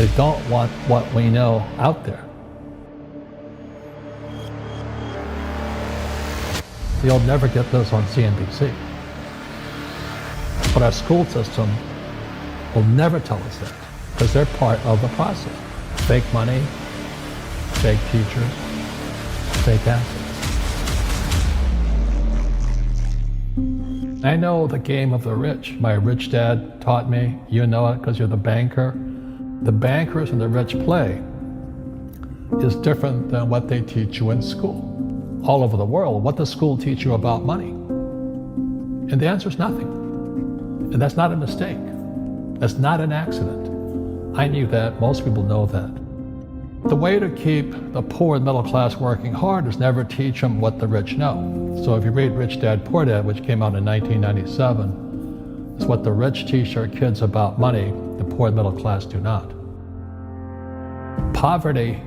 They don't want what we know out there. You'll never get this on CNBC. But our school system will never tell us that because they're part of the process. Fake money, fake teachers, fake assets. I know the game of the rich. My rich dad taught me. You know it because you're the banker. The bankers and the rich play is different than what they teach you in school. All over the world, what does school teach you about money? And the answer is nothing. And that's not a mistake. That's not an accident. I knew that. Most people know that. The way to keep the poor and middle class working hard is never teach them what the rich know. So if you read Rich Dad, Poor Dad, which came out in 1997, it's what the rich teach their kids about money, the poor and middle class do not. Poverty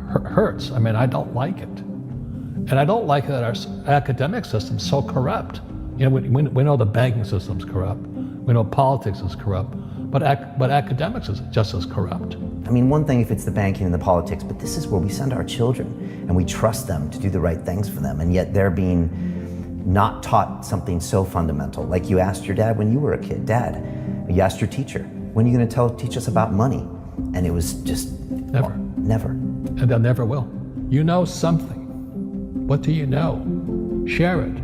hurts. I mean, I don't like it. And I don't like that our academic system's so corrupt. You know, we know the banking system's corrupt. We know politics is corrupt. But academics is just as corrupt. I mean, one thing if it's the banking and the politics, but this is where we send our children and we trust them to do the right things for them. And yet they're being not taught something so fundamental. Like you asked your dad when you were a kid, Dad, you asked your teacher, when are you going to teach us about money? And it was just never. Never. And they'll never will. You know something. What do you know? Share it.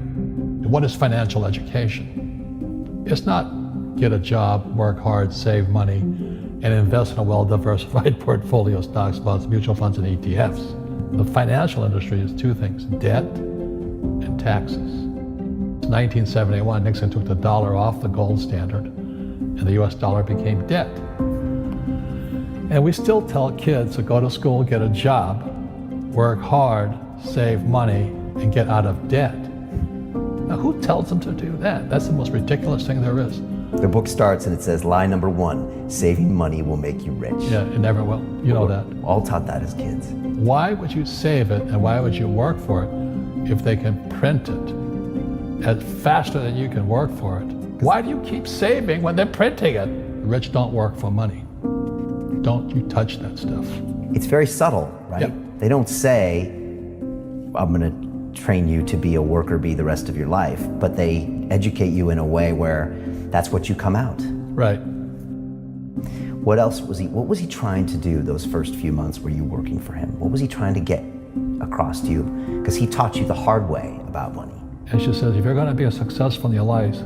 What is financial education? It's not get a job, work hard, save money, and invest in a well-diversified portfolio of stocks, bonds, mutual funds, and ETFs. The financial industry is two things, debt and taxes. In 1971, Nixon took the dollar off the gold standard, and the US dollar became debt. And we still tell kids to go to school, get a job, work hard, save money, and get out of debt. Now, who tells them to do that? That's the most ridiculous thing there is. The book starts and it says, lie number 1, saving money will make you rich. Yeah, it never will. You know that. All taught that as kids. Why would you save it and why would you work for it if they can print it faster than you can work for it? Why do you keep saving when they're printing it? The rich don't work for money. Don't you touch that stuff. It's very subtle, right? Yep. They don't say, I'm going to train you to be a worker bee the rest of your life, but they educate you in a way where that's what you come out. Right. What was he trying to do those first few months were you working for him? What was he trying to get across to you? Because he taught you the hard way about money. And she says, if you're going to be successful in your life,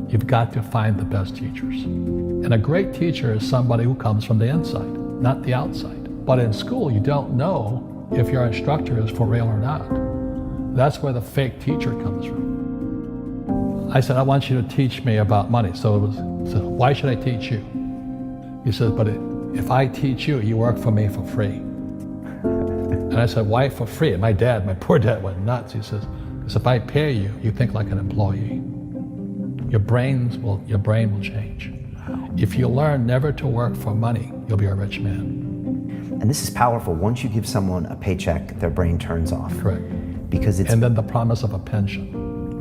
you've got to find the best teachers. And a great teacher is somebody who comes from the inside, not the outside. But in school, you don't know if your instructor is for real or not. That's where the fake teacher comes from. I said, I want you to teach me about money. So why should I teach you? He said, but if I teach you, you work for me for free. And I said, why for free? And my poor dad went nuts. He says, because if I pay you, you think like an employee. Your brain will change. If you learn never to work for money, you'll be a rich man. And this is powerful. Once you give someone a paycheck, their brain turns off. Correct. Because it's... And then the promise of a pension.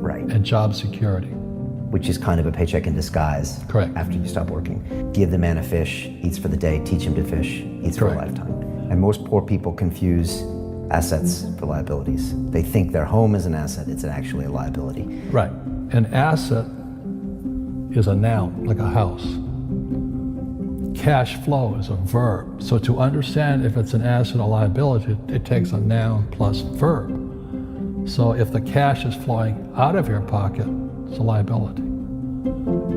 Right. And job security. Which is kind of a paycheck in disguise. Correct. After you stop working. Give the man a fish, eats for the day, teach him to fish, eats for a lifetime. And most poor people confuse assets for liabilities. They think their home is an asset, it's actually a liability. Right. An asset is a noun, like a house. Cash flow is a verb. So to understand if it's an asset or liability, it takes a noun plus verb. So if the cash is flowing out of your pocket, it's a liability.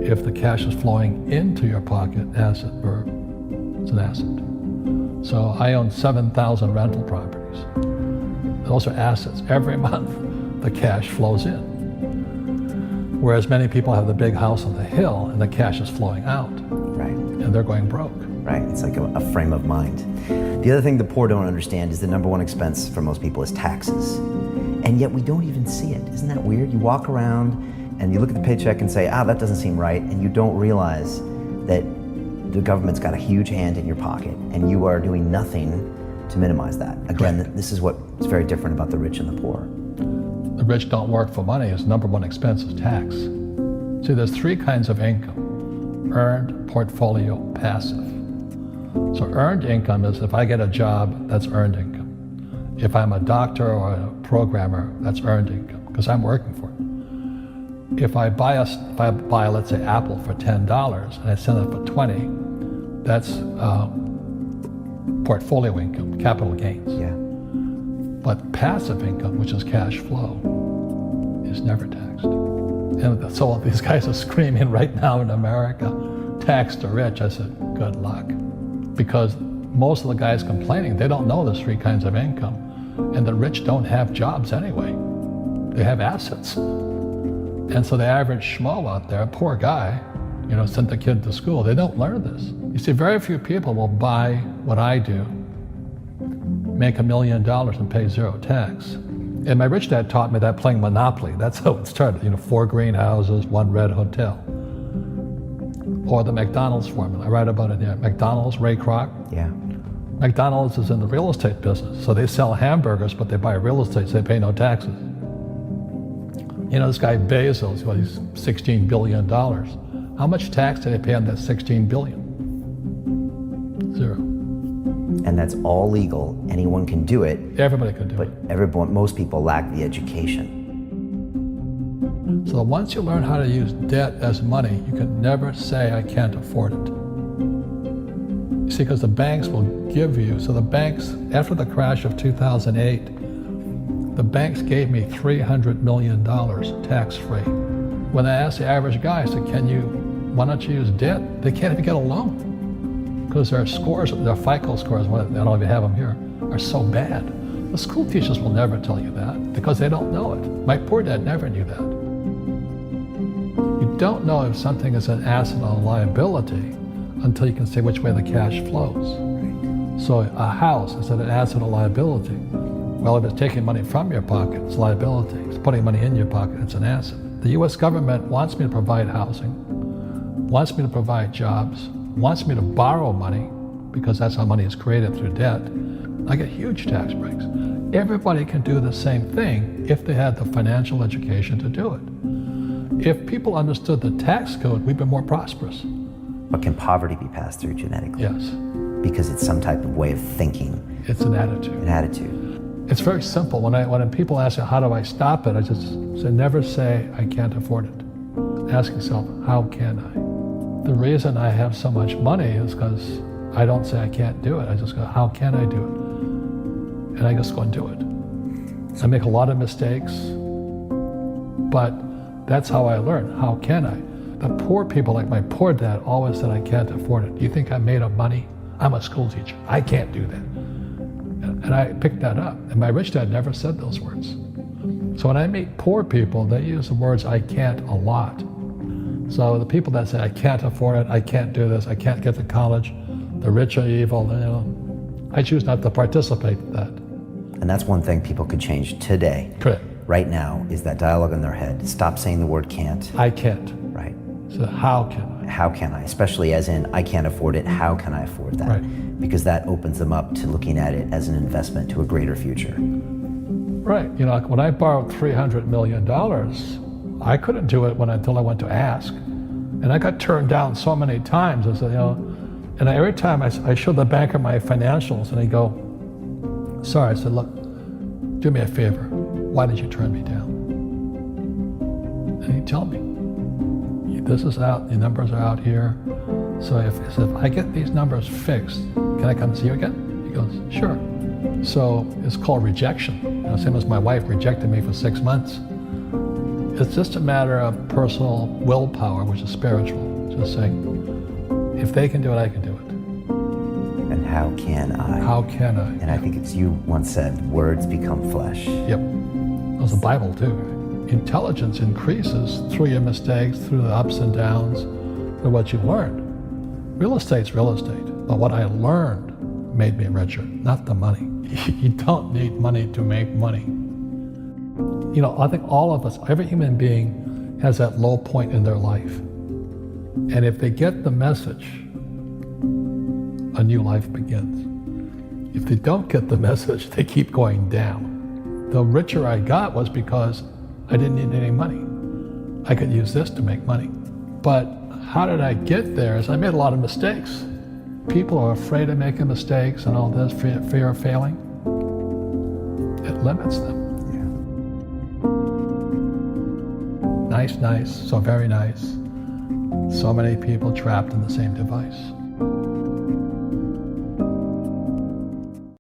If the cash is flowing into your pocket, asset, verb, it's an asset. So I own 7,000 rental properties. Those are assets. Every month, the cash flows in. Whereas many people have the big house on the hill and the cash is flowing out. Right. And they're going broke. Right, it's like a frame of mind. The other thing the poor don't understand is the number 1 expense for most people is taxes. And yet we don't even see it. Isn't that weird? You walk around and you look at the paycheck and say, that doesn't seem right. And you don't realize that the government's got a huge hand in your pocket and you are doing nothing to minimize that. Again, this is what's very different about the rich and the poor. The rich don't work for money. His number 1 expense is tax. See, there's 3 kinds of income: earned, portfolio, passive. So earned income is if I get a job, that's earned income. If I'm a doctor or a programmer, that's earned income because I'm working for it. If I buy, let's say, Apple for $10 and I sell it for $20, that's portfolio income, capital gains. Yeah. But passive income, which is cash flow, is never taxed. And so these guys are screaming right now in America, tax the rich. I said, good luck. Because most of the guys complaining, they don't know there's three kinds of income. And the rich don't have jobs anyway. They have assets. And so the average schmo out there, poor guy, sent the kid to school, they don't learn this. You see, very few people will buy what I do, make $1 million and pay zero tax. And my rich dad taught me that playing Monopoly. That's how it started, 4 greenhouses, 1 red hotel. Or the McDonald's formula. I write about it here. McDonald's, Ray Kroc. Yeah. McDonald's is in the real estate business. So they sell hamburgers, but they buy real estate, so they pay no taxes. This guy Bezos, he's $16 billion. How much tax did they pay on that $16 billion? Zero. And that's all legal. Anyone can do it. Everybody can do it. But most people lack the education. So once you learn how to use debt as money, you can never say, I can't afford it. You see, because the banks will give you, so the banks, after the crash of 2008, the banks gave me $300 million tax-free. When I asked the average guy, I said, why don't you use debt? They can't even get a loan because their scores, their FICO scores, I don't know if you have them here, are so bad. The school teachers will never tell you that because they don't know it. My poor dad never knew that. You don't know if something is an asset or a liability until you can say which way the cash flows. So a house, is it an asset or liability? Well, if it's taking money from your pocket, it's liability. If it's putting money in your pocket, it's an asset. The US government wants me to provide housing, wants me to provide jobs, wants me to borrow money because that's how money is created through debt. I get huge tax breaks. Everybody can do the same thing if they had the financial education to do it. If people understood the tax code, we'd be more prosperous. But can poverty be passed through genetically? Yes. Because it's some type of way of thinking. It's an attitude. An attitude. It's very simple. When people ask me, how do I stop it? I just say, never say, I can't afford it. Ask yourself, how can I? The reason I have so much money is because I don't say I can't do it. I just go, how can I do it? And I just go and do it. I make a lot of mistakes, but that's how I learn. How can I? The poor people, like my poor dad, always said I can't afford it. Do you think I'm made of money? I'm a school teacher. I can't do that. And I picked that up. And my rich dad never said those words. So when I meet poor people, they use the words I can't a lot. So the people that say I can't afford it, I can't do this, I can't get to college, the rich are evil, I choose not to participate in that. And that's one thing people could change today. Correct. Right now is that dialogue in their head. Stop saying the word can't. I can't. Right. So how can I? How can I? Especially as in, I can't afford it, how can I afford that? Right. Because that opens them up to looking at it as an investment to a greater future. Right. When I borrowed $300 million, I couldn't do it until I went to ask. And I got turned down so many times. I said, and every time I showed the banker my financials and he'd go, sorry. I said, look, do me a favor. Why did you turn me down? And he'd tell me, this is out, the numbers are out here. So if I get these numbers fixed, can I come see you again? He goes, sure. So it's called rejection. Same as my wife rejected me for 6 months. It's just a matter of personal willpower, which is spiritual. Just saying, if they can do it, I can do it. And how can I? How can I? And I think it's you once said, words become flesh. Yep. That was the Bible too. Intelligence increases through your mistakes, through the ups and downs, through what you've learned. Real estate's real estate, but what I learned made me richer, not the money. You don't need money to make money. I think all of us, every human being has that low point in their life. And if they get the message, a new life begins. If they don't get the message, they keep going down. The richer I got was because I didn't need any money. I could use this to make money. But how did I get there? Is I made a lot of mistakes. people are afraid of making mistakes and all this, fear of failing, it limits them. Yeah. Nice, so very nice. So many people trapped in the same device.